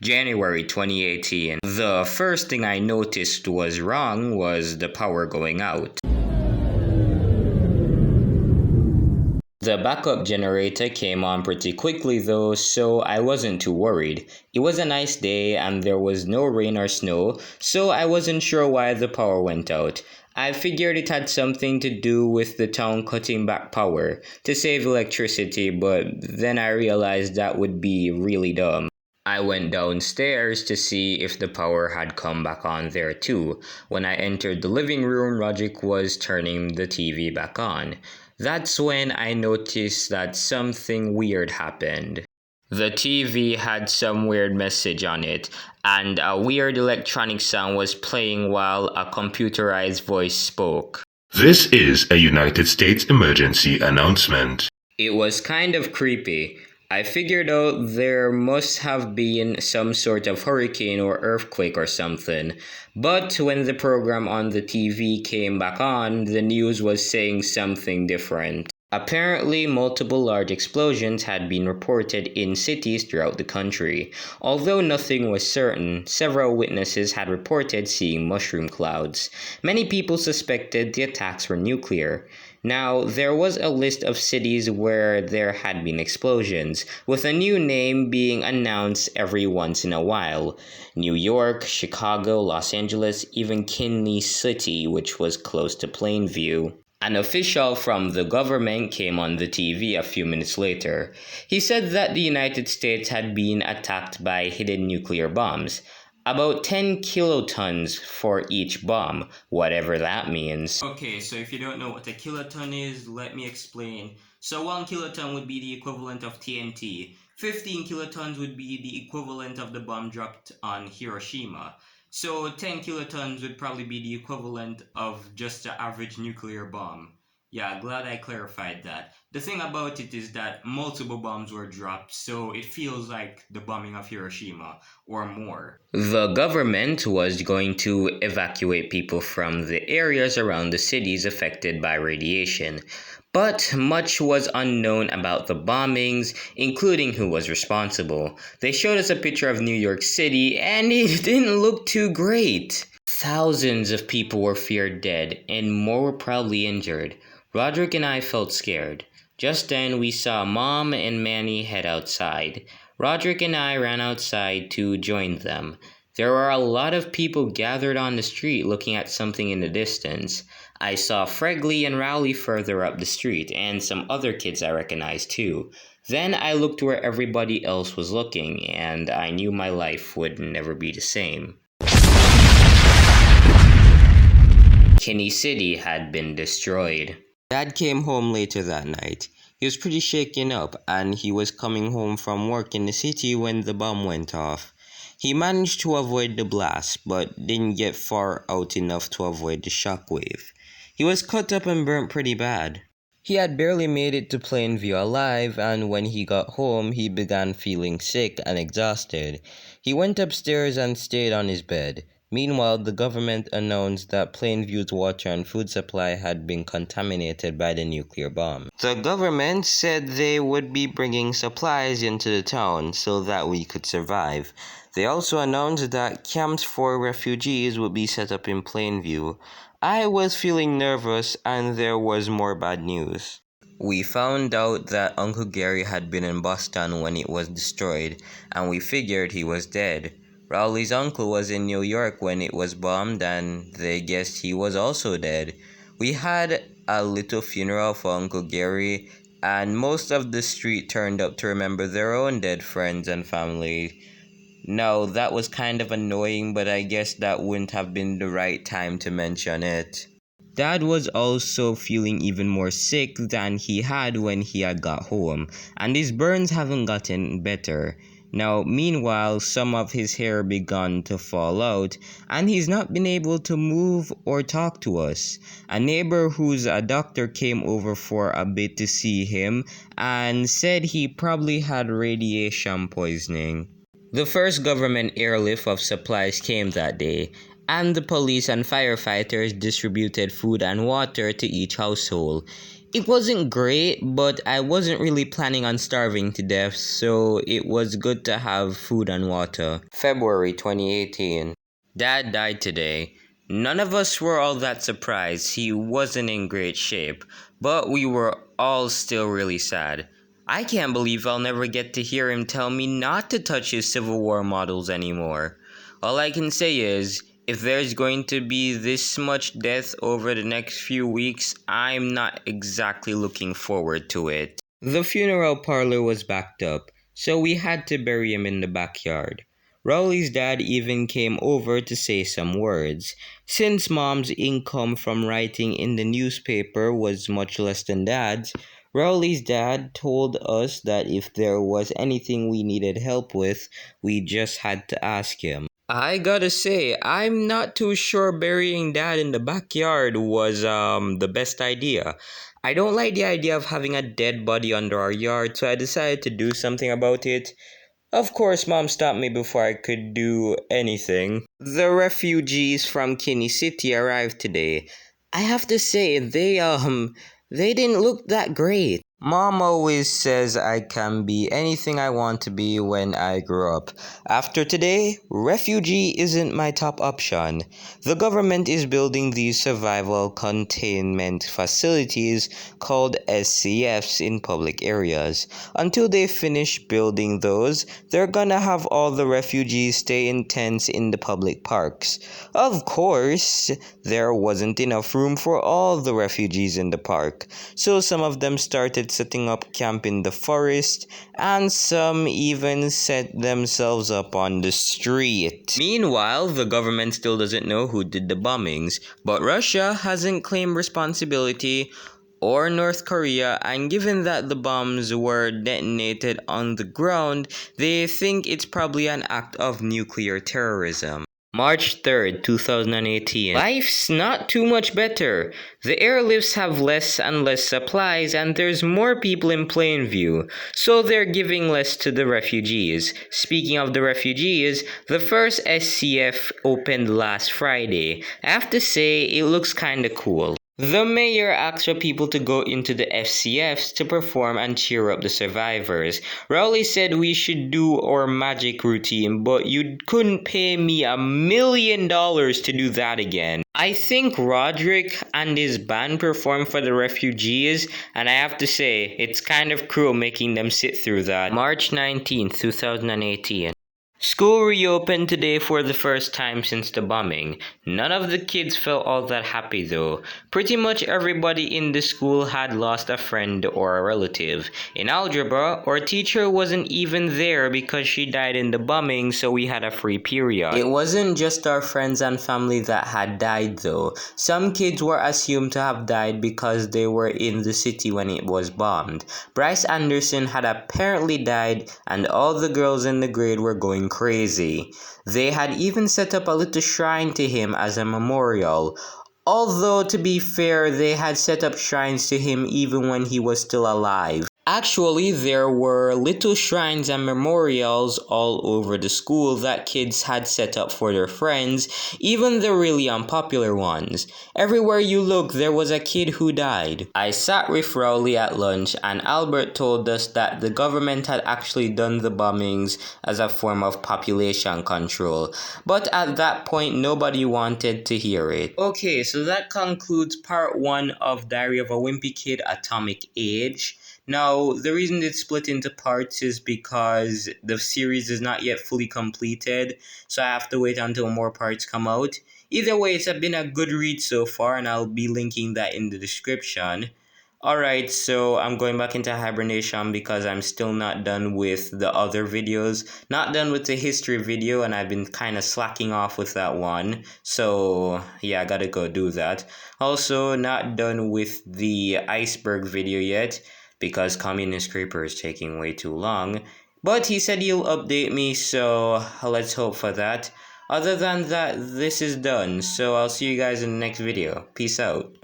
January 2018. The first thing I noticed was wrong was the power going out. The backup generator came on pretty quickly though, so I wasn't too worried. It was a nice day and there was no rain or snow, so I wasn't sure why the power went out. I figured it had something to do with the town cutting back power to save electricity, but then I realized that would be really dumb. I went downstairs to see if the power had come back on there too. When I entered the living room, Roderick was turning the TV back on. That's when I noticed that something weird happened. The TV had some weird message on it, and a weird electronic sound was playing while a computerized voice spoke. This is a United States emergency announcement. It was kind of creepy. I figured out there must have been some sort of hurricane or earthquake or something. But when the program on the TV came back on, the news was saying something different. Apparently, multiple large explosions had been reported in cities throughout the country. Although nothing was certain, several witnesses had reported seeing mushroom clouds. Many people suspected the attacks were nuclear. Now, there was a list of cities where there had been explosions, with a new name being announced every once in a while. New York, Chicago, Los Angeles, even Kinney City, which was close to Plainview. An official from the government came on the TV a few minutes later. He said that the United States had been attacked by hidden nuclear bombs. About 10 kilotons for each bomb, whatever that means. Okay, so if you don't know what a kiloton is, let me explain. So 1 kiloton would be the equivalent of TNT. 15 kilotons would be the equivalent of the bomb dropped on Hiroshima. So 10 kilotons would probably be the equivalent of just the average nuclear bomb. Yeah, glad I clarified that. The thing about it is that multiple bombs were dropped, so it feels like the bombing of Hiroshima, or more. The government was going to evacuate people from the areas around the cities affected by radiation. But much was unknown about the bombings, including who was responsible. They showed us a picture of New York City, and it didn't look too great. Thousands of people were feared dead, and more were probably injured. Roderick and I felt scared. Just then, we saw Mom and Manny head outside. Roderick and I ran outside to join them. There were a lot of people gathered on the street looking at something in the distance. I saw Fregley and Rowley further up the street, and some other kids I recognized too. Then I looked where everybody else was looking, and I knew my life would never be the same. Kinney City had been destroyed. Dad came home later that night. He was pretty shaken up, and he was coming home from work in the city when the bomb went off. He managed to avoid the blast, but didn't get far out enough to avoid the shockwave. He was cut up and burnt pretty bad. He had barely made it to Plainview alive, and when he got home, he began feeling sick and exhausted. He went upstairs and stayed on his bed. Meanwhile, the government announced that Plainview's water and food supply had been contaminated by the nuclear bomb. The government said they would be bringing supplies into the town so that we could survive. They also announced that camps for refugees would be set up in Plainview. I was feeling nervous, and there was more bad news. We found out that Uncle Gary had been in Boston when it was destroyed, and we figured he was dead. Rowley's uncle was in New York when it was bombed, and they guessed he was also dead. We had a little funeral for Uncle Gary, and most of the street turned up to remember their own dead friends and family. Now, that was kind of annoying, but I guess that wouldn't have been the right time to mention it. Dad was also feeling even more sick than he had when he had got home, and his burns haven't gotten better. Now, meanwhile, some of his hair begun to fall out, and he's not been able to move or talk to us. A neighbor who's a doctor came over for a bit to see him and said he probably had radiation poisoning. The first government airlift of supplies came that day, and the police and firefighters distributed food and water to each household. It wasn't great, but I wasn't really planning on starving to death, so it was good to have food and water. February 2018. Dad died today. None of us were all that surprised. He wasn't in great shape, but we were all still really sad. I can't believe I'll never get to hear him tell me not to touch his Civil War models anymore. All I can say is, if there's going to be this much death over the next few weeks, I'm not exactly looking forward to it. The funeral parlor was backed up, so we had to bury him in the backyard. Rowley's dad even came over to say some words. Since Mom's income from writing in the newspaper was much less than Dad's, Rowley's dad told us that if there was anything we needed help with, we just had to ask him. I gotta say, I'm not too sure burying Dad in the backyard was the best idea. I don't like the idea of having a dead body under our yard, so I decided to do something about it. Of course, Mom stopped me before I could do anything. The refugees from Kinney City arrived today. I have to say, they didn't look that great. Mom always says I can be anything I want to be when I grow up. After today, refugee isn't my top option. The government is building these survival containment facilities called SCFs in public areas. Until they finish building those, they're gonna have all the refugees stay in tents in the public parks. Of course, there wasn't enough room for all the refugees in the park, so some of them started setting up camp in the forest, and some even set themselves up on the street. Meanwhile, the government still doesn't know who did the bombings, but Russia hasn't claimed responsibility, or North Korea, and given that the bombs were detonated on the ground, they think it's probably an act of nuclear terrorism. March 3rd, 2018. Life's not too much better. The airlifts have less and less supplies, and there's more people in Plainview, so they're giving less to the refugees. Speaking of the refugees, the first SCF opened last Friday. I have to say, it looks kinda cool. The mayor asked for people to go into the FCFs to perform and cheer up the survivors. Rowley said we should do our magic routine, but you couldn't pay me $1 million to do that again. I think Roderick and his band performed for the refugees, and I have to say, it's kind of cruel making them sit through that. March 19th, 2018. School reopened today for the first time since the bombing. None of the kids felt all that happy though. Pretty much everybody in the school had lost a friend or a relative. In algebra, our teacher wasn't even there because she died in the bombing, so we had a free period. It wasn't just our friends and family that had died though. Some kids were assumed to have died because they were in the city when it was bombed. Bryce Anderson had apparently died, and all the girls in the grade were going crazy. They had even set up a little shrine to him as a memorial. Although, to be fair, they had set up shrines to him even when he was still alive. Actually, there were little shrines and memorials all over the school that kids had set up for their friends, even the really unpopular ones. Everywhere you look, there was a kid who died. I sat with Rowley at lunch, and Albert told us that the government had actually done the bombings as a form of population control. But at that point, nobody wanted to hear it. Okay, so that concludes part 1 of Diary of a Wimpy Kid Atomic Age. Now, the reason it's split into parts is because the series is not yet fully completed, so I have to wait until more parts come out. Either way, it's been a good read so far, and I'll be linking that in the description. Alright, so I'm going back into hibernation because I'm still not done with the other videos. Not done with the history video, and I've been kind of slacking off with that one. So, yeah, I gotta go do that. Also, not done with the iceberg video yet, because Communist Creeper is taking way too long. But he said he'll update me, so let's hope for that. Other than that, this is done, so I'll see you guys in the next video. Peace out.